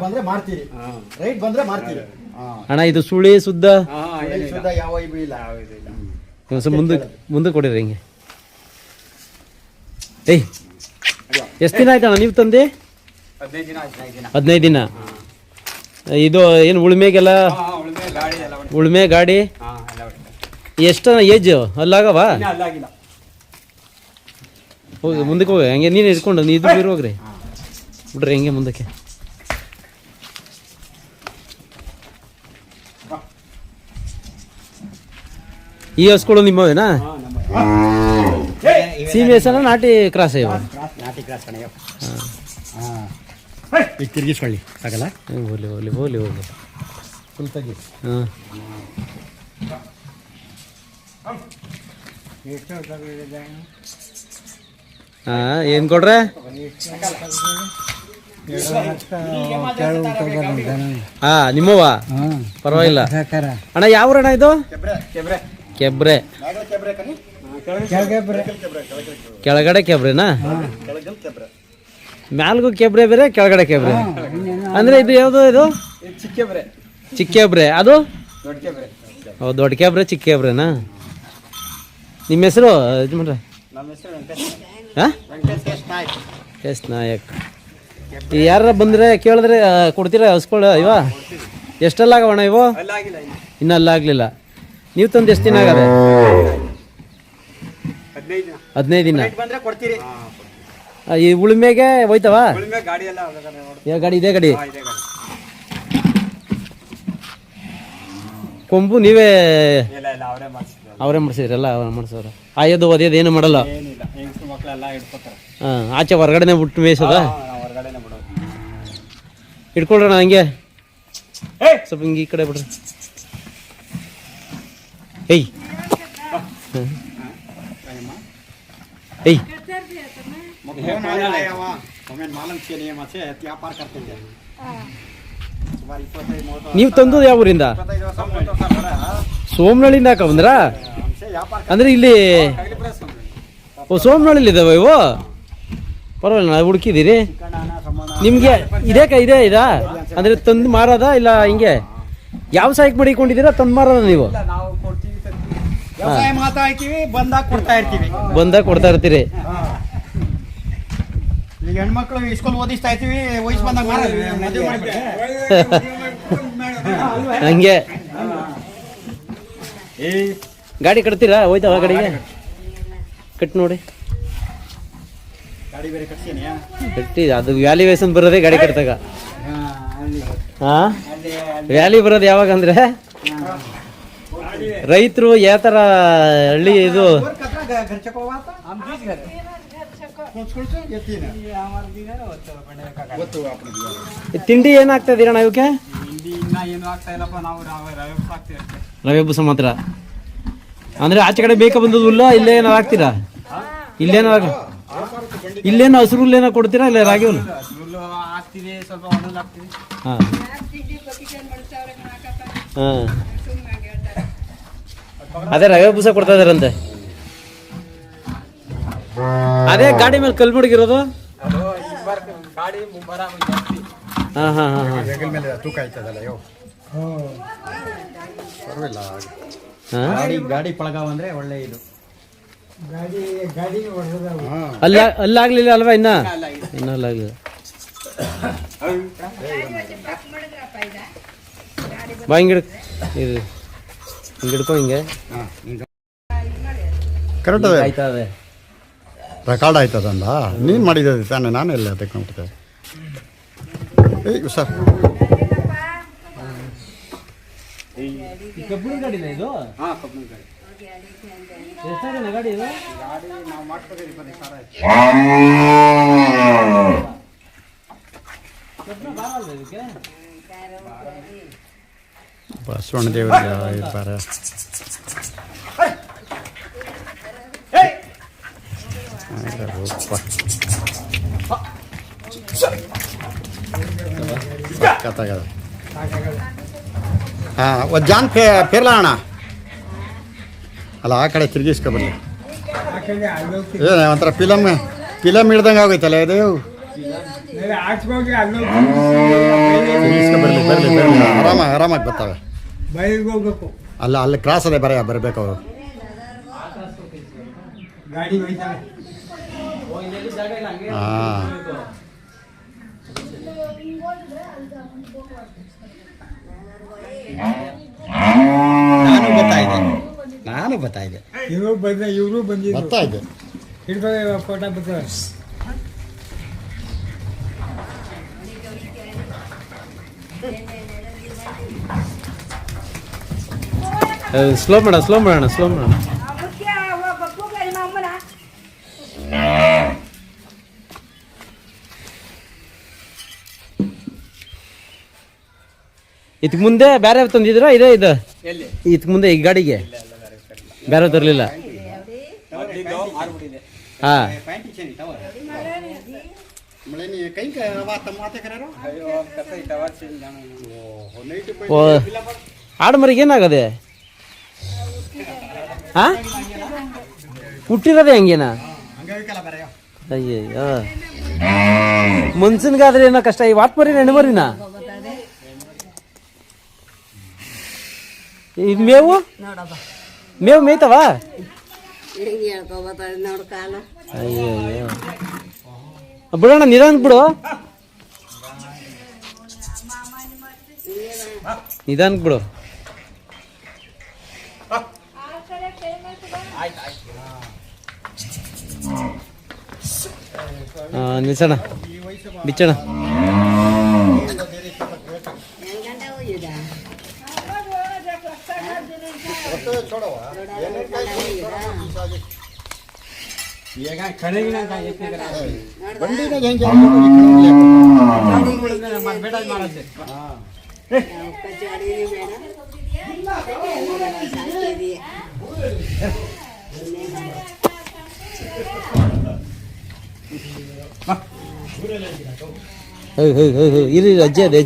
ಬಂದ್ರೆ ಮಾಡ್ತೀರಿ, ರೈಟ್ ಬಂದ್ರೆ ಮಾಡ್ತೀರಿ ಅಣ್ಣ. ಇದು ಸುಳಿ ಸುದ್ದ ಯಾವ ಇದು ಇಲ್ಲ. ಮುಂದೆ ಕೊಡಿರಿ ಹಿಂಗೆ. ಏಯ್ ಎಷ್ಟು ದಿನ ಆಯ್ತಣ್ಣ ನೀವು ತಂದೆ? 15 ದಿನ. ಇದು ಏನು ಉಳ್ಮೆಗೆಲ್ಲ ಉಳ್ಮೆ ಗಾಡಿ ಎಷ್ಟು ಏಜ್ ಅಲ್ಲಾಗವ? ಹೋಗಿ ಮುಂದಕ್ಕೆ ಹೋಗಿ ಹಂಗೆ ನೀನು ಇಟ್ಕೊಂಡು ನೀ ಇದು ಬೀರು ಹೋಗ್ರಿ ಬಿಡ್ರಿ ಹೆಂಗೆ ಮುಂದಕ್ಕೆ. ಈ ಹಸ್ಗಳು ನಿಮ್ಮವೇನಾ? ಸೀಮೆ ಹೆಸನ ನಾಟಿ ಕ್ರಾಸ್ ಇವ? ನಾಟಿ ಕ್ರಾಸ್ ಕಣೆ. ಈಗ ತಿರುಗಿಸ್ಕೊಳ್ಳಿ ಸಾಕಲ್ಲ. ಹೋಲಿ ಹೋಲಿ ಹೋಲಿ ಹೋಲಿ ಫುಲ್ ತೆಗಿ. ಹಾಂ ಹಾಂ ಏನು ಕೊಡ್ರೆ? ಹಾಂ ನಿಮ್ಮವ ಪರವಾಗಿಲ್ಲ ಅಣ್ಣ. ಯಾವ ಅಣ್ಣ ಇದು? ಕೆಬ್ರೆ. ಕೆಳಗಡೆ ಕೆಬ್ರೆನಾ? ಮ್ಯಾಲ್ಗೂ ಕೆಬ್ರೆ ಬೇರೆ ಕೆಳಗಡೆ ಕೆಬ್ರೆ ಅಂದ್ರೆ ಇದು ಯಾವುದು? ಇದು ಚಿಕ್ಕೆಬ್ರೆ. ಅದು ದೊಡ್ಡ ಕೆಬ್ರೆ ಚಿಕ್ಕ ಕೆಬ್ರೆನಾ? ನಿಮ್ಮ ಹೆಸರು ಯಜಮಾನ್ರೆ? ಹಾಂ ಎಸ್ ನಾಯಕ್. ಯಾರ ಬಂದರೆ ಕೇಳಿದ್ರೆ ಕೊಡ್ತೀರಾ ಹಸ್ಕೊಳ್ಳ? ಇವ ಎಷ್ಟೆಲ್ಲ ಆಗವಣ್ಣ ಇವು? ಇನ್ನೆಲ್ಲ ಆಗಲಿಲ್ಲ. ನೀವು ತಂದು ಎಷ್ಟು ದಿನ ಆಗದೆ? 15 ದಿನ. ಈ ಉಳುಮೆಗೆ ಹೋಯ್ತವ? ಯಾವ ಗಾಡಿ? ಇದೇ ಗಾಡಿ. ಕೊಂಬು ನೀವೇ ಅವರೇ ಮಾಡಿಸಿದ್ರಲ್ಲ? ಅವ್ರು ಮಾಡಿಸೋರು. ಆಯೋದು ಒದೇದು ಏನು ಮಾಡಲ್ಲ? ಹಾಂ ಆಚೆ ಹೊರಗಡೆನೆ ಬಿಟ್ಟು ಮೇಯ್ಸೋದ? ಇಟ್ಕೊಳ್ರಣ ಹಂಗೆ ಸ್ವಲ್ಪ ಹಿಂಗೆ ಈ ಕಡೆ ಬಿಡ್ರಿ. ಏಯ್ ಏಯ್ ನೀವು ತಂದು ಯಾವ ಊರಿಂದ? ಸೋಮನಹಳ್ಳಿಯಿಂದ ಹಾಕ ಬಂದ್ರ? ಅಂದ್ರೆ ಇಲ್ಲಿ ಸೋಮನಹಳ್ಳಿ ಇದಾವೆ ಇವು? ಪರವಾಗಿಲ್ಲ ನಾವು ಹುಡುಕಿದ್ದೀರಿ. ನಿಮ್ಗೆ ಇದೇ ಇದಾ ಅಂದ್ರೆ ತಂದು ಮಾರದ ಇಲ್ಲ ಹಿಂಗೆ ಯಾವ ಸಹಾಯಕ್ಕೆ ಮಾಡಿಕೊಂಡಿದ್ದೀರಾ? ತಂದು ಮಾರದ ನೀವು? ಬಂದಾಗ ಕೊಡ್ತಾ ಇರ್ತೀರಿ. ಹೆಣ್ಮಕ್ಳು ಸ್ಕೂಲ್ ಓದಿಸ್ತಾ ಇರ್ತೀವಿ, ವಯಸ್ಸು ಬಂದಾಗ ಹಂಗೆ. ಗಾಡಿ ಕಟ್ತೀರಾ? ಹೋಯ್ತಾವ ಗಾಡಿಗೆ? ಕಟ್ ನೋಡಿ. ಕಟ್ಟಿ ಅದು ವ್ಯಾಲ್ಯೂಯೇಷನ್ ಬರೋದೇ ಗಾಡಿ ಕಟ್ಟಾಗ. ಹಾಂ ವ್ಯಾಲ್ಯೂ ಬರೋದು ಯಾವಾಗ ಅಂದ್ರೆ ರೈತರು ಯಾವ ಥರ ಹಳ್ಳಿ ಇದು ತಿಂಡಿ ಏನಾಗ್ತಾ ಇದೀರಣ್ಣ ಇವಕ್ಕೆ? ರವೆ ಬೂಸ ಮಾತ್ರ ಅಂದ್ರೆ ಆಚೆ ಕಡೆ ಬೇಕ ಬಂದದಿಲ್ಲ? ಇಲ್ಲೇ ಏನೋ ಹಾಕ್ತೀರಾ? ಇಲ್ಲೇನೋ ಹಸಿರು ಹುಲ್ಲೇನೋ ಕೊಡ್ತೀರಾ ಇಲ್ಲ ರಾಗಿ ಹುಲ್ಲು? ಹಾಂ ಹಾಂ ಅದೇ ರವೆ ಬೂಸ ಕೊಡ್ತಾ ಇದಾರಂತೆ. ಅದೇ ಗಾಡಿ ಮೇಲೆ ಕಲ್ ಮಡಗಿರೋದು? ಹಾಂ ಹಾಂ ಹಾಂ ಹಾಂ ತೂಕ ಆಯ್ತದಲ್ಲ. ಗಾಡಿ ಪಳಗಾವ ಅಂದ್ರೆ ಒಳ್ಳೆ ಇದು. ಅಲ್ಲಾಗ್ಲಿಲ್ಲ ಅಲ್ವಾ? ಇನ್ನಲ್ಲಾಗಲಿಲ್ಲ. ಬಾ ಹಿಂಗೆ ಇದು ಹಿಂಗೆ ಹಿಡ್ಕೊ ಹಿಂಗೆ. ಕರೆಕ್ಟ್ ಆಯ್ತದೆ. ರೆಕಾರ್ಡ್ ಆಯ್ತದಂದ ನೀನು ಮಾಡಿದ್ದು ತಾನೆ, ನಾನೆಲ್ಲ ತೆಕ್ಕೊಂಡ್ಬಿಟ್ಟೆ. ಏಯ್ ಸರ್ ಕಬ್ಬಿಣ ಗಾಡಿನ ಇದು? ಹಾಂ ಕಬ್ಬಿಣ ಗಾಡಿ. ಎಷ್ಟಾಗಲ್ಲ ಗಾಡಿ ಇದು? ಗಾಡಿ ನಾವು ಮಾಡ್ಕೊತೀವಿ 20 ಸಾವಿರ. ಇದಕ್ಕೆ ಬಸವಣ್ಣ ದೇವರಿಗೆ ಇರ್ತಾರೆ. ಹಾಂ ಒಂದು ಜಾನ್ ಫೇರ್ಲ ಅಣ್ಣ ಅಲ್ಲ ಆ ಕಡೆ ತಿರುಗಿಸ್ಕೊಬರ್ಲಿ. ಏ ಒಂಥರ ಫಿಲಮ್ ಹಿಡ್ದಂಗೆ ಆಗೋಯ್ತಲ್ಲ ಇದು. ಹಾಕ್ಸ್ಕೋಗಿ ಅಲ್ಲೋ ಬರಲಿ ಬರಲಿ ಬರಲಿ ಆರಾಮಾಗಿ ಬರ್ತಾವೆ. ಬೈಲಿಗೆ ಹೋಗ್ಬೇಕು. ಅಲ್ಲಿ ಕ್ರಾಸ್ ಅದೇ ಬರಬೇಕು ಅವರು. ಗಾಡಿ ಹೋಯ್ತಾವೆ. ಹಾಂ ನಾನು ಬರ್ತಾ ಇದ್ದೆ ಇವರು ಬಂದಿದ್ರು ಬರ್ತಾ ಇದ್ದೆ. ಹಿಡ್ಕೊಂಡು ಫೋಟೋ ಬರ್ತಾರೆ. ಸ್ಲೋ ಮಾಡೋಣ. ಇದಕ್ಕೆ ಮುಂದೆ ಬೇರೆ ತಂದಿದ್ರ ಇದು ಇದಕ್ಕೆ ಮುಂದೆ ಈ ಗಾಡಿಗೆ ಬೇರೆ ತರಲಿಲ್ಲ. ಹಾ ಆಡು ಮರಿಗೆ ಏನಾಗದೆ? ಹಾ ಹುಟ್ಟಿರೋದೆ ಹಂಗೇನಾ? ಅಯ್ಯಯ್ಯೋ ಮನ್ಸನ್ಗಾದ್ರೆ ಏನೋ ಕಷ್ಟ. ಈ ವಾಟ್ ಮರಿನ ಹೆಣ್ಣು ಮರಿನ? ಇದು ಮೇವು ಮೇಯ್ತವ? ಅಯ್ಯಯ್ಯೋ ಬಿಡೋಣ, ನಿಧಾನಕ್ಕೆ ಬಿಡು, ನಿಧಾನಕ್ಕೆ ಬಿಡು. ನಿಲ್ಸೋಣ, ಬಿಚ್ಚೋಣ. ಇರಿ, ಅಜ್ಜಿ ಅದೇ